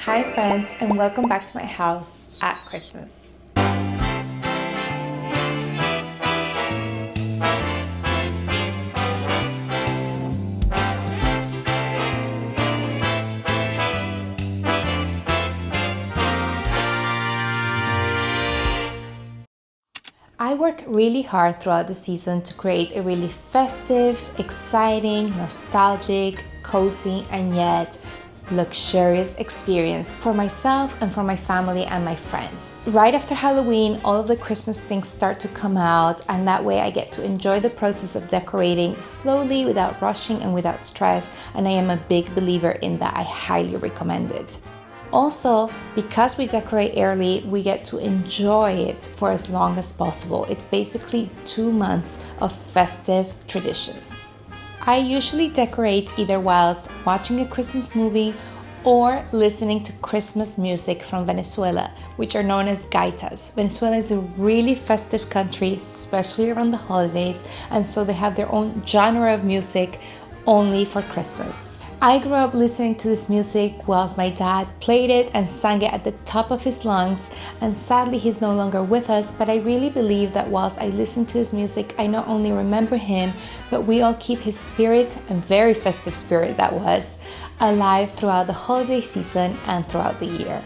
Hi friends, and welcome back to my house at Christmas. I work really hard throughout the season to create a really festive, exciting, nostalgic, cozy, and yet luxurious experience for myself and for my family and my friends. Right after Halloween, all of the Christmas things start to come out, and that way I get to enjoy the process of decorating slowly without rushing and without stress, and I am a big believer in that. I highly recommend it. Also, because we decorate early, we get to enjoy it for as long as possible. It's basically 2 months of festive traditions. I usually decorate either whilst watching a Christmas movie or listening to Christmas music from Venezuela, which are known as gaitas. Venezuela is a really festive country, especially around the holidays, and so they have their own genre of music only for Christmas. I grew up listening to this music whilst my dad played it and sang it at the top of his lungs, and sadly he's no longer with us, but I really believe that whilst I listen to his music, I not only remember him, but we all keep his spirit, and very festive spirit that was, alive throughout the holiday season and throughout the year.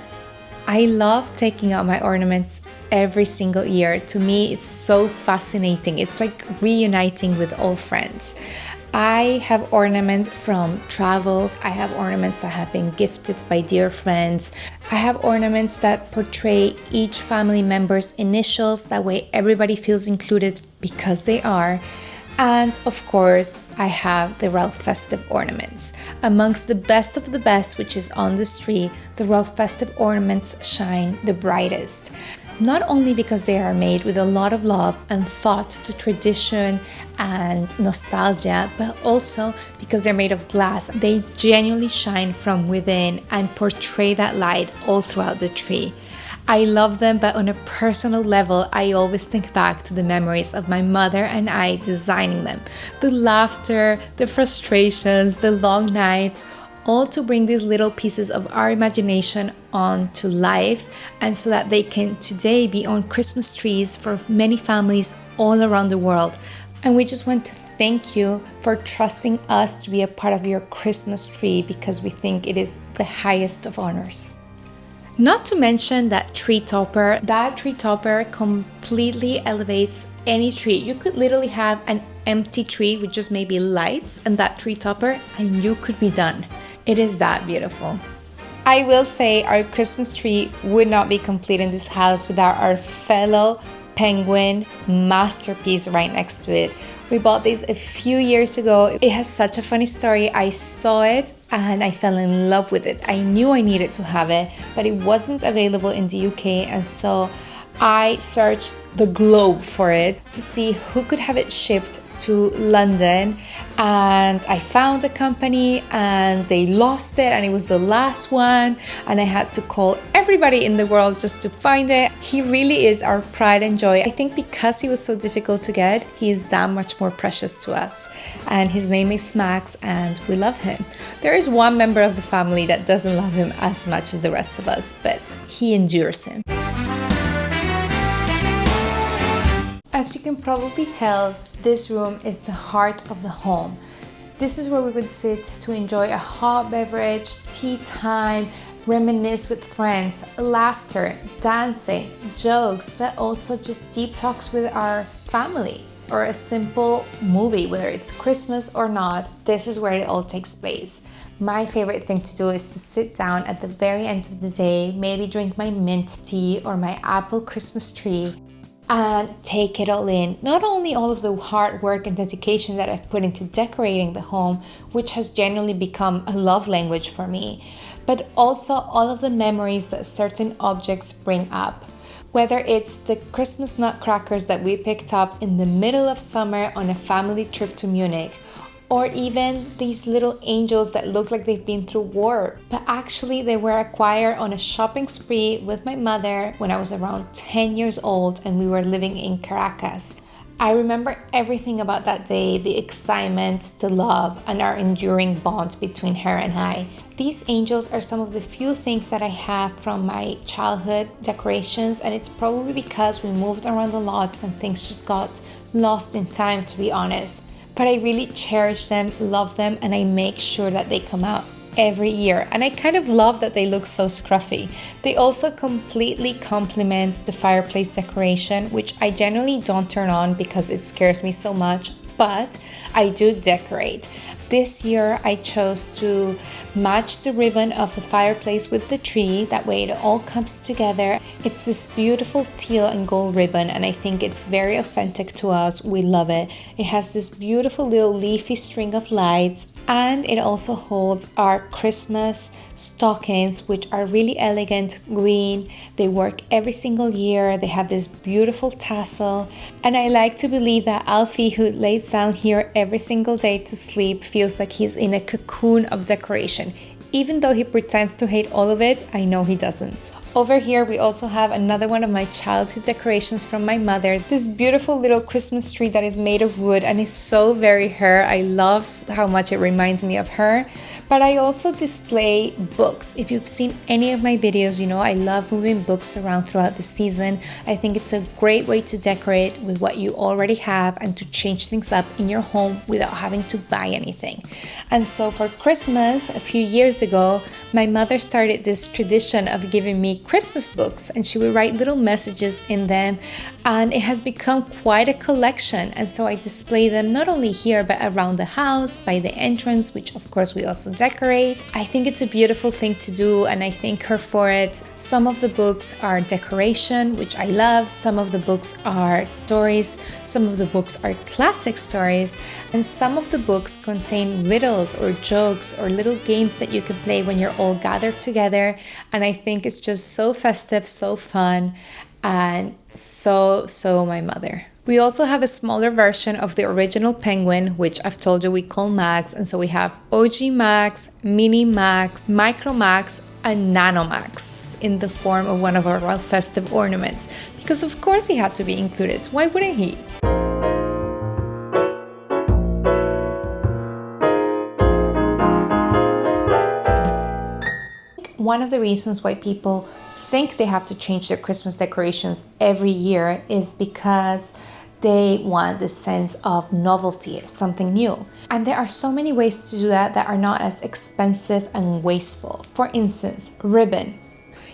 I love taking out my ornaments every single year. To me, it's so fascinating. It's like reuniting with old friends. I have ornaments from travels. I have ornaments that have been gifted by dear friends. I have ornaments that portray each family member's initials. That way everybody feels included because they are. And of course, I have the Ralfestive ornaments. Amongst the best of the best, which is on this tree, the Ralfestive ornaments shine the brightest. Not only because they are made with a lot of love and thought to tradition and nostalgia, but also because they're made of glass. They genuinely shine from within and portray that light all throughout the tree. I love them, but on a personal level, I always think back to the memories of my mother and I designing them. The laughter, the frustrations, the long nights, all to bring these little pieces of our imagination on to life, and so that they can today be on Christmas trees for many families all around the world. And we just want to thank you for trusting us to be a part of your Christmas tree, because we think it is the highest of honors. Not to mention that tree topper. That tree topper completely elevates any tree. You could literally have an empty tree with just maybe lights and that tree topper, and you could be done. It is that beautiful. I will say our Christmas tree would not be complete in this house without our fellow penguin masterpiece right next to it. We bought this a few years ago. It has such a funny story. I saw it and I fell in love with it. I knew I needed to have it, but it wasn't available in the UK, and so I searched the globe for it to see who could have it shipped to London, and I found a company and they lost it, and it was the last one, and I had to call everybody in the world just to find it. He really is our pride and joy. I think because he was so difficult to get, he is that much more precious to us, and his name is Max and we love him. There is one member of the family that doesn't love him as much as the rest of us, but he endures him. As you can probably tell, this room is the heart of the home. This is where we would sit to enjoy a hot beverage, tea time, reminisce with friends, laughter, dancing, jokes, but also just deep talks with our family, or a simple movie, whether it's Christmas or not. This is where it all takes place. My favorite thing to do is to sit down at the very end of the day, maybe drink my mint tea or my apple Christmas tree, and take it all in. Not only all of the hard work and dedication that I've put into decorating the home, which has genuinely become a love language for me, but also all of the memories that certain objects bring up. Whether it's the Christmas nutcrackers that we picked up in the middle of summer on a family trip to Munich, or even these little angels that look like they've been through war, but actually they were acquired on a shopping spree with my mother when I was around 10 years old and we were living in Caracas. I remember everything about that day, the excitement, the love, and our enduring bond between her and I. These angels are some of the few things that I have from my childhood decorations, and it's probably because we moved around a lot and things just got lost in time, to be honest. But I really cherish them, love them, and I make sure that they come out every year. And I kind of love that they look so scruffy. They also completely complement the fireplace decoration, which I generally don't turn on because it scares me so much, but I do decorate. This year I chose to match the ribbon of the fireplace with the tree. That way it all comes together. It's this beautiful teal and gold ribbon, and I think it's very authentic to us. We love it. It has this beautiful little leafy string of lights, and it also holds our Christmas stockings, which are really elegant green. They work every single year. They have this beautiful tassel, and I like to believe that Alfie, who lays down here every single day to sleep, feels like he's in a cocoon of decoration. Even though he pretends to hate all of it, I know he doesn't. Over here we also have another one of my childhood decorations from my mother. This beautiful little Christmas tree that is made of wood and is so very her. I love how much it reminds me of her. But I also display books. If you've seen any of my videos, you know I love moving books around throughout the season. I think it's a great way to decorate with what you already have and to change things up in your home without having to buy anything. And so for Christmas, a few years ago, my mother started this tradition of giving me Christmas books, and she would write little messages in them, and it has become quite a collection. And so I display them not only here but around the house, by the entrance, which of course we also decorate. I think it's a beautiful thing to do, and I thank her for it. Some of the books are decoration, which I love. Some of the books are stories. Some of the books are classic stories, and some of the books contain riddles or jokes or little games that you can play when you're all gathered together. And I think it's just so festive, so fun, and so my mother. We also have a smaller version of the original penguin, which I've told you we call Max. And so we have OG Max, Mini Max, Micro Max, and Nano Max in the form of one of our Ralfestive ornaments. Because of course he had to be included. Why wouldn't he? One of the reasons why people think they have to change their Christmas decorations every year is because they want this sense of novelty, something new. And there are so many ways to do that that are not as expensive and wasteful. For instance, ribbon.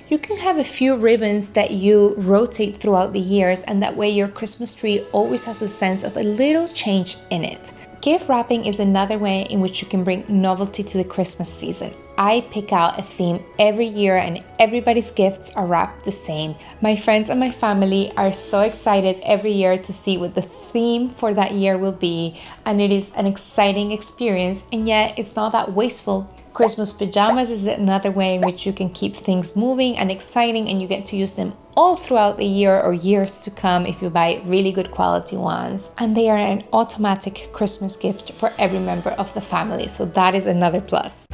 You can have a few ribbons that you rotate throughout the years, and that way your Christmas tree always has a sense of a little change in it. Gift wrapping is another way in which you can bring novelty to the Christmas season. I pick out a theme every year and everybody's gifts are wrapped the same. My friends and my family are so excited every year to see what the theme for that year will be, and it is an exciting experience, and yet it's not that wasteful. Christmas pajamas is another way in which you can keep things moving and exciting, and you get to use them all throughout the year or years to come if you buy really good quality ones. And they are an automatic Christmas gift for every member of the family, so that is another plus.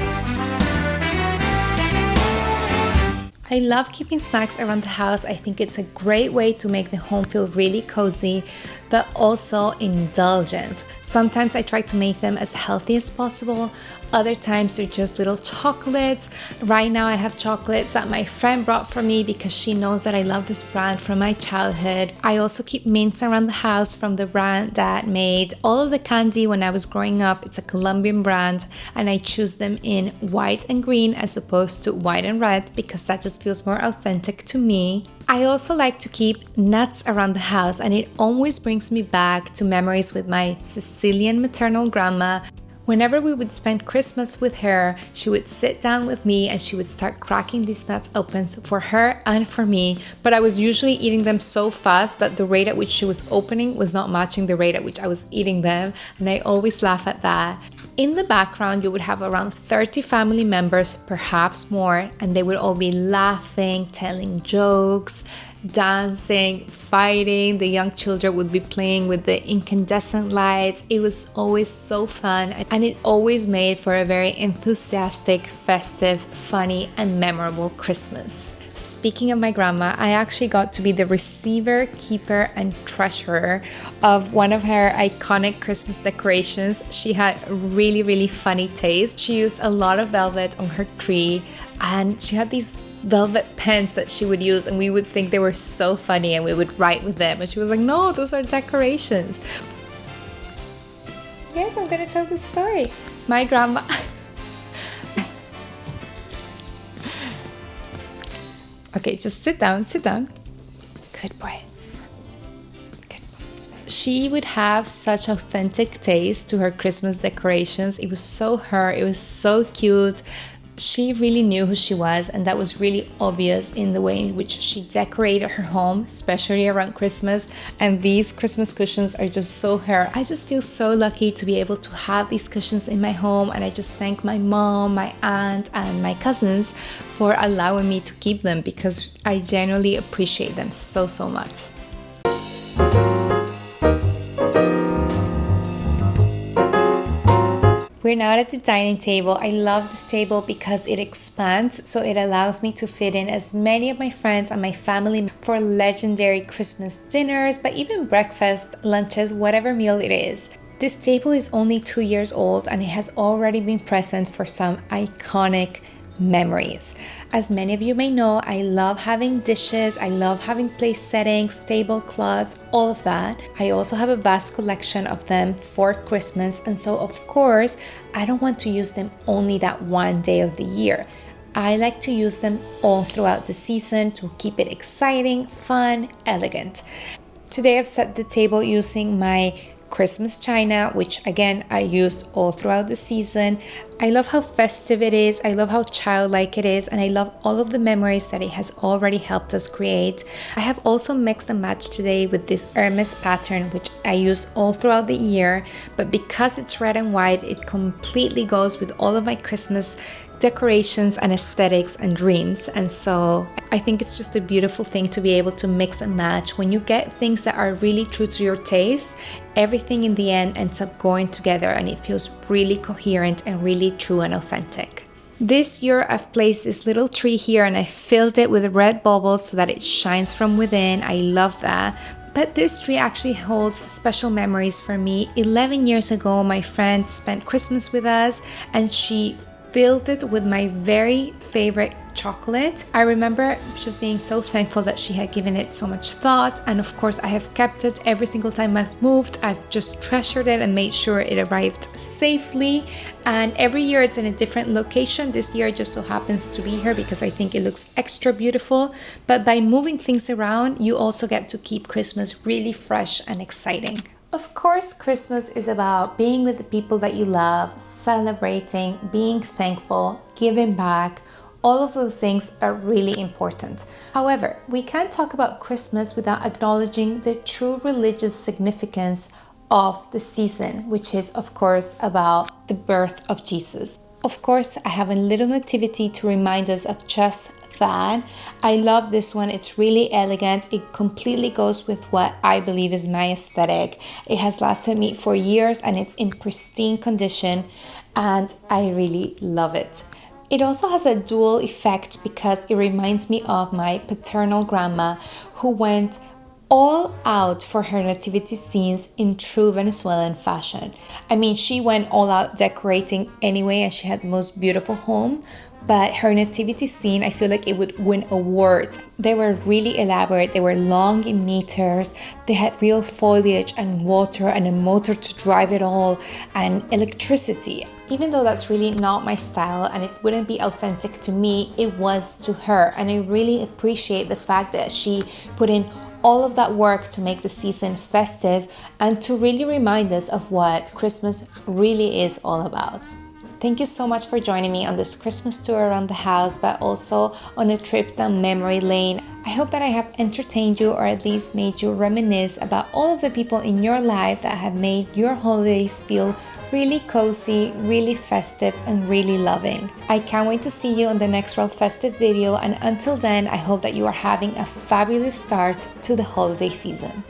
I love keeping snacks around the house. I think it's a great way to make the home feel really cozy, but also indulgent. Sometimes I try to make them as healthy as possible. Other times they're just little chocolates. Right now I have chocolates that my friend brought for me because she knows that I love this brand from my childhood. I also keep mints around the house from the brand that made all of the candy when I was growing up. It's a Colombian brand, and I choose them in white and green as opposed to white and red because that just feels more authentic to me. I also like to keep nuts around the house, and it always brings me back to memories with my Sicilian maternal grandma. Whenever we would spend Christmas with her, she would sit down with me and she would start cracking these nuts open for her and for me. But I was usually eating them so fast that the rate at which she was opening was not matching the rate at which I was eating them. And I always laugh at that. In the background, you would have around 30 family members, perhaps more, and they would all be laughing, telling jokes, dancing, fighting. The young children would be playing with the incandescent lights. It was always so fun, and it always made for a very enthusiastic, festive, funny, and memorable Christmas. Speaking of my grandma, I actually got to be the receiver, keeper, and treasurer of one of her iconic Christmas decorations. She had really, really funny taste. She used a lot of velvet on her tree, and she had these velvet pens that she would use, and we would think they were so funny and we would write with them, and she was like, no, those are decorations. Yes, I'm gonna tell this story. My grandma okay, just sit down. Good boy. She would have such authentic taste to her Christmas decorations. It was so her, it was so cute. She really knew who she was, and that was really obvious in the way in which she decorated her home, especially around Christmas. And these Christmas cushions are just so her. I just feel so lucky to be able to have these cushions in my home, and I just thank my mom, my aunt, and my cousins for allowing me to keep them, because I genuinely appreciate them so much. We're now at the dining table. I love this table because it expands, so it allows me to fit in as many of my friends and my family for legendary Christmas dinners, but even breakfast, lunches, whatever meal it is. This table is only 2 years old, and it has already been present for some iconic memories. As many of you may know, I love having dishes, I love having place settings, tablecloths, all of that. I also have a vast collection of them for Christmas, and so of course, I don't want to use them only that one day of the year. I like to use them all throughout the season to keep it exciting, fun, elegant. Today I've set the table using my Christmas china, which again I use all throughout the season. I love how festive it is, I love how childlike it is, and I love all of the memories that it has already helped us create. I have also mixed and matched today with this Hermes pattern, which I use all throughout the year, but because it's red and white, it completely goes with all of my Christmas decorations and aesthetics and dreams. And so I think it's just a beautiful thing to be able to mix and match. When you get things that are really true to your taste, everything in the end ends up going together, and it feels really coherent and really true and authentic. This year I've placed this little tree here, and I filled it with red bubbles so that it shines from within. I love that. But this tree actually holds special memories for me. 11 years ago, my friend spent Christmas with us, and she filled it with my very favorite chocolate. I remember just being so thankful that she had given it so much thought, and of course I have kept it every single time I've moved. I've just treasured it and made sure it arrived safely, and every year it's in a different location. This year it just so happens to be here because I think it looks extra beautiful, but by moving things around you also get to keep Christmas really fresh and exciting. Of course, Christmas is about being with the people that you love, celebrating, being thankful, giving back. All of those things are really important. However, we can't talk about Christmas without acknowledging the true religious significance of the season, which is, of course, about the birth of Jesus. Of course, I have a little nativity to remind us of just that. I love this one. It's really elegant. It completely goes with what I believe is my aesthetic. It has lasted me for years, and it's in pristine condition, and I really love it. It also has a dual effect because it reminds me of my paternal grandma, who went all out for her nativity scenes in true Venezuelan fashion. I mean, she went all out decorating anyway, and she had the most beautiful home, but her nativity scene, I feel like it would win awards. They were really elaborate. They were long in meters. They had real foliage and water and a motor to drive it all, and electricity. Even though that's really not my style and it wouldn't be authentic to me, it was to her, and I really appreciate the fact that she put in all of that work to make the season festive and to really remind us of what Christmas really is all about. Thank you so much for joining me on this Christmas tour around the house, but also on a trip down memory lane. I hope that I have entertained you, or at least made you reminisce about all of the people in your life that have made your holidays feel really cozy, really festive, and really loving. I can't wait to see you on the next Ralfestive video, and until then, I hope that you are having a fabulous start to the holiday season.